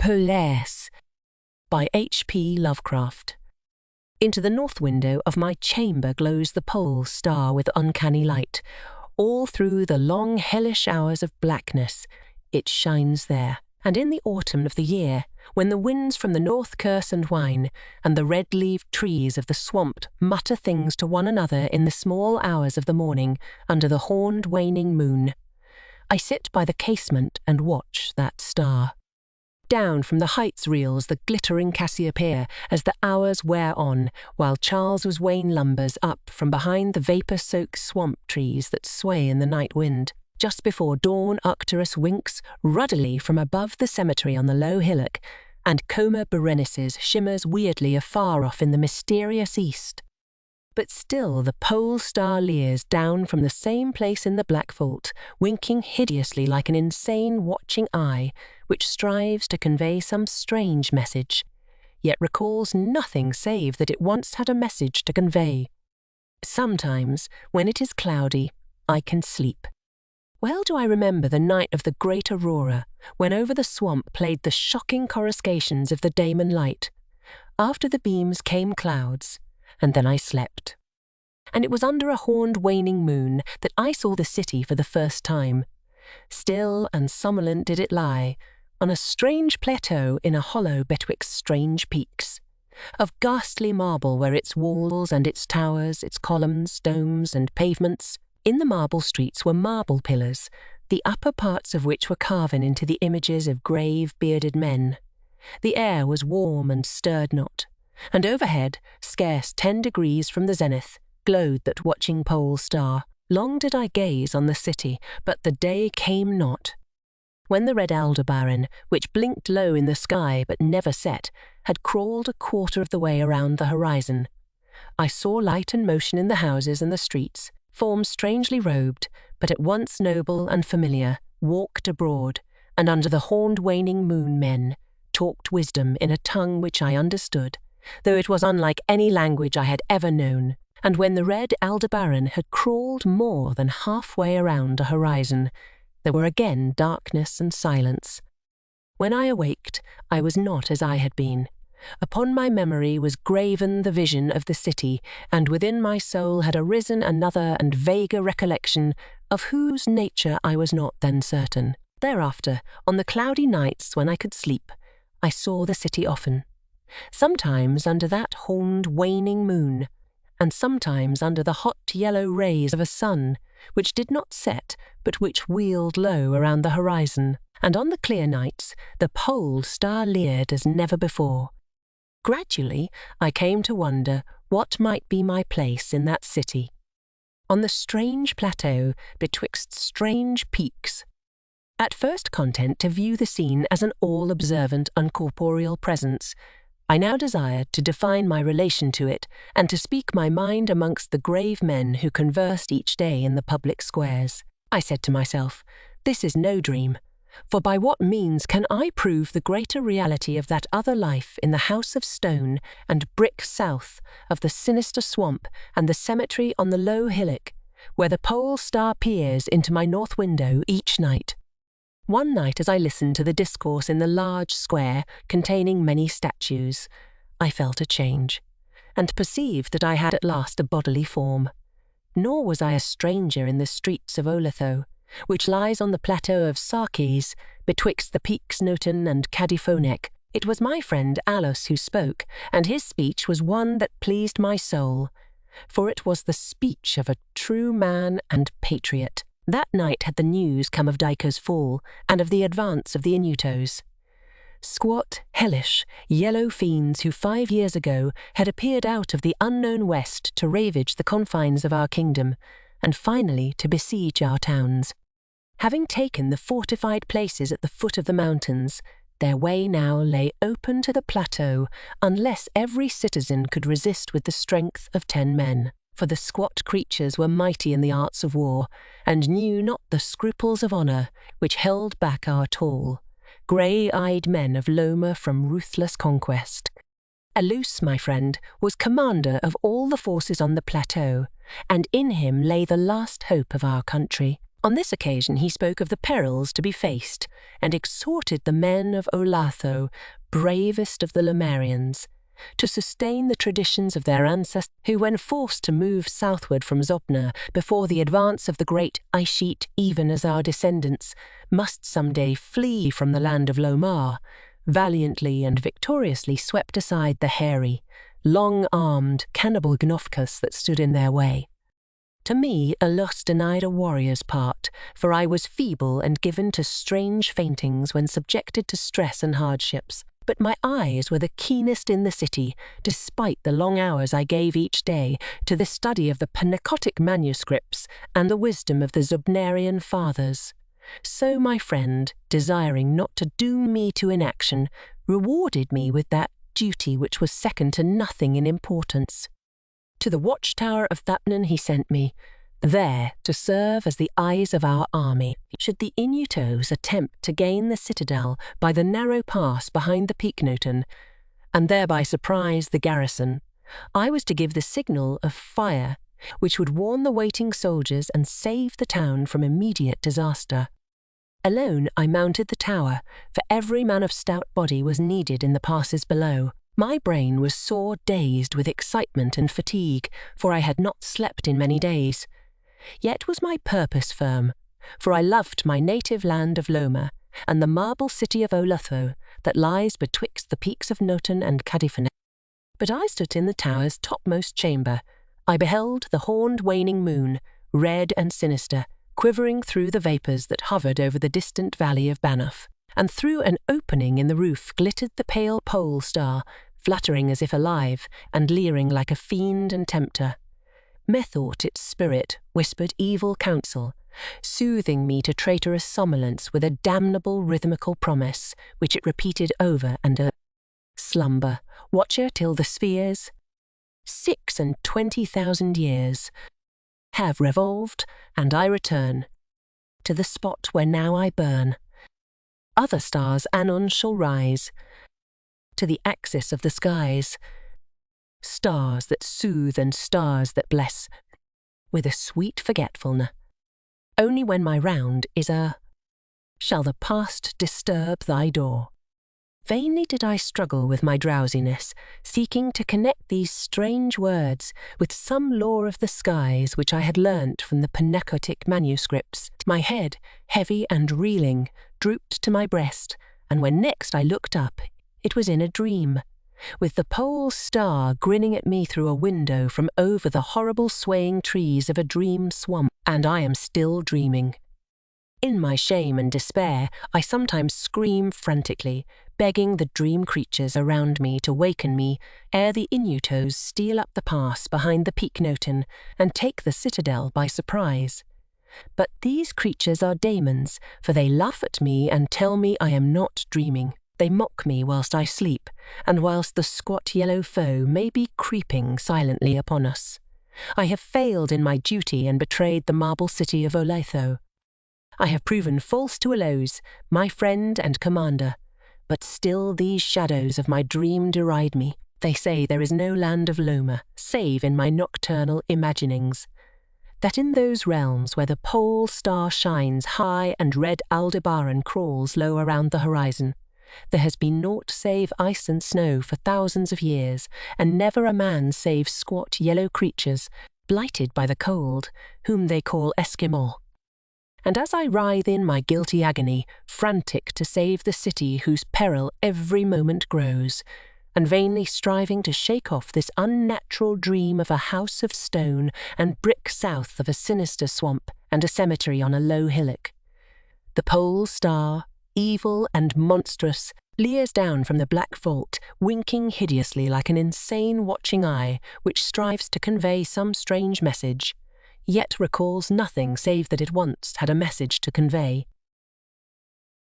Polaris by H.P. Lovecraft. Into the north window of my chamber glows the pole star with uncanny light. All through the long hellish hours of blackness, it shines there. And in the autumn of the year, when the winds from the north curse and whine, and the red-leaved trees of the swamp mutter things to one another in the small hours of the morning under the horned waning moon, I sit by the casement and watch that star. Down from the heights reels the glittering Cassiopeia as the hours wear on, while Charles's Wain lumbers up from behind the vapour-soaked swamp trees that sway in the night wind. Just before dawn, Arcturus winks ruddily from above the cemetery on the low hillock, and Coma Berenices shimmers weirdly afar off in the mysterious east. But still the pole star leers down from the same place in the black vault, winking hideously like an insane watching eye which strives to convey some strange message, yet recalls nothing save that it once had a message to convey. Sometimes, when it is cloudy, I can sleep. Well do I remember the night of the great aurora, when over the swamp played the shocking coruscations of the daemon light. After the beams came clouds, and then I slept. And it was under a horned waning moon that I saw the city for the first time. Still and somnolent did it lie, on a strange plateau in a hollow betwixt strange peaks. Of ghastly marble were its walls and its towers, its columns, domes, and pavements. In the marble streets were marble pillars, the upper parts of which were carven into the images of grave, bearded men. The air was warm and stirred not, and overhead, scarce 10 degrees from the zenith, glowed that watching pole star. Long did I gaze on the city, but the day came not. When the red Aldebaran, which blinked low in the sky but never set, had crawled a quarter of the way around the horizon, I saw light and motion in the houses and the streets. Forms strangely robed, but at once noble and familiar, walked abroad, and under the horned waning moon men talked wisdom in a tongue which I understood, though it was unlike any language I had ever known. And when the red Aldebaran had crawled more than halfway around a horizon, there were again darkness and silence. When I awaked, I was not as I had been. Upon my memory was graven the vision of the city, and within my soul had arisen another and vaguer recollection, of whose nature I was not then certain. Thereafter, on the cloudy nights when I could sleep, I saw the city often, sometimes under that horned waning moon, and sometimes under the hot yellow rays of a sun, which did not set, but which wheeled low around the horizon, and on the clear nights the pole star leered as never before. Gradually, I came to wonder what might be my place in that city, on the strange plateau betwixt strange peaks. At first content to view the scene as an all-observant, uncorporeal presence, I now desired to define my relation to it and to speak my mind amongst the grave men who conversed each day in the public squares. I said to myself, this is no dream. For by what means can I prove the greater reality of that other life in the house of stone and brick south of the sinister swamp and the cemetery on the low hillock, where the pole star peers into my north window each night? One night as I listened to the discourse in the large square containing many statues, I felt a change, and perceived that I had at last a bodily form. Nor was I a stranger in the streets of Oletho, which lies on the plateau of Sarkes, betwixt the peaks Noton and Cadiphonek. It was my friend Alus who spoke, and his speech was one that pleased my soul, for it was the speech of a true man and patriot. That night had the news come of Dyko's fall, and of the advance of the Inutos. Squat, hellish, yellow fiends who 5 years ago had appeared out of the unknown west to ravage the confines of our kingdom, and finally to besiege our towns. Having taken the fortified places at the foot of the mountains, their way now lay open to the plateau unless every citizen could resist with the strength of 10 men. For the squat creatures were mighty in the arts of war, and knew not the scruples of honour which held back our tall, grey-eyed men of Loma from ruthless conquest. Alus, my friend, was commander of all the forces on the plateau, and in him lay the last hope of our country. On this occasion he spoke of the perils to be faced, and exhorted the men of Olatho, bravest of the Lemurians, to sustain the traditions of their ancestors who, when forced to move southward from Zopna before the advance of the great ice sheet, even as our descendants, must some day flee from the land of Lomar, valiantly and victoriously swept aside the hairy, long-armed cannibal Gnofkas that stood in their way. To me, Alus denied a warrior's part, for I was feeble and given to strange faintings when subjected to stress and hardships. But my eyes were the keenest in the city, despite the long hours I gave each day to the study of the Panacotic manuscripts and the wisdom of the Zubnarian fathers. So my friend, desiring not to doom me to inaction, rewarded me with that duty which was second to nothing in importance. To the watchtower of Thapnan he sent me, there to serve as the eyes of our army. Should the Inutos attempt to gain the citadel by the narrow pass behind the Peaknoten, and thereby surprise the garrison, I was to give the signal of fire, which would warn the waiting soldiers and save the town from immediate disaster. Alone I mounted the tower, for every man of stout body was needed in the passes below. My brain was sore dazed with excitement and fatigue, for I had not slept in many days. Yet was my purpose firm, for I loved my native land of Loma, and the marble city of Olatho that lies betwixt the peaks of Noton and Cadifan. But I stood in the tower's topmost chamber. I beheld the horned waning moon, red and sinister, quivering through the vapours that hovered over the distant valley of Banff, and through an opening in the roof glittered the pale pole star, fluttering as if alive, and leering like a fiend and tempter. Methought its spirit whispered evil counsel, soothing me to traitorous somnolence with a damnable rhythmical promise, which it repeated over and over. Slumber, watcher till the spheres, 26,000 years, have revolved, and I return to the spot where now I burn. Other stars anon shall rise to the axis of the skies, stars that soothe and stars that bless, with a sweet forgetfulness. Only when my round is shall the past disturb thy door. Vainly did I struggle with my drowsiness, seeking to connect these strange words with some lore of the skies which I had learnt from the Panacotic manuscripts. My head, heavy and reeling, drooped to my breast, and when next I looked up, it was in a dream, with the pole star grinning at me through a window from over the horrible swaying trees of a dream swamp, and I am still dreaming. In my shame and despair, I sometimes scream frantically, begging the dream creatures around me to waken me ere the Inutos steal up the pass behind the Peaknoten and take the citadel by surprise. But these creatures are daemons, for they laugh at me and tell me I am not dreaming. They mock me whilst I sleep, and whilst the squat yellow foe may be creeping silently upon us. I have failed in my duty and betrayed the marble city of Olatho. I have proven false to Alose, my friend and commander, but still these shadows of my dream deride me. They say there is no land of Loma, save in my nocturnal imaginings, that in those realms where the pole star shines high and red Aldebaran crawls low around the horizon, there has been naught save ice and snow for thousands of years, and never a man save squat yellow creatures, blighted by the cold, whom they call Eskimo. And as I writhe in my guilty agony, frantic to save the city whose peril every moment grows, and vainly striving to shake off this unnatural dream of a house of stone and brick south of a sinister swamp and a cemetery on a low hillock, the pole star, evil and monstrous, leers down from the black vault, winking hideously like an insane watching eye which strives to convey some strange message, yet recalls nothing save that it once had a message to convey.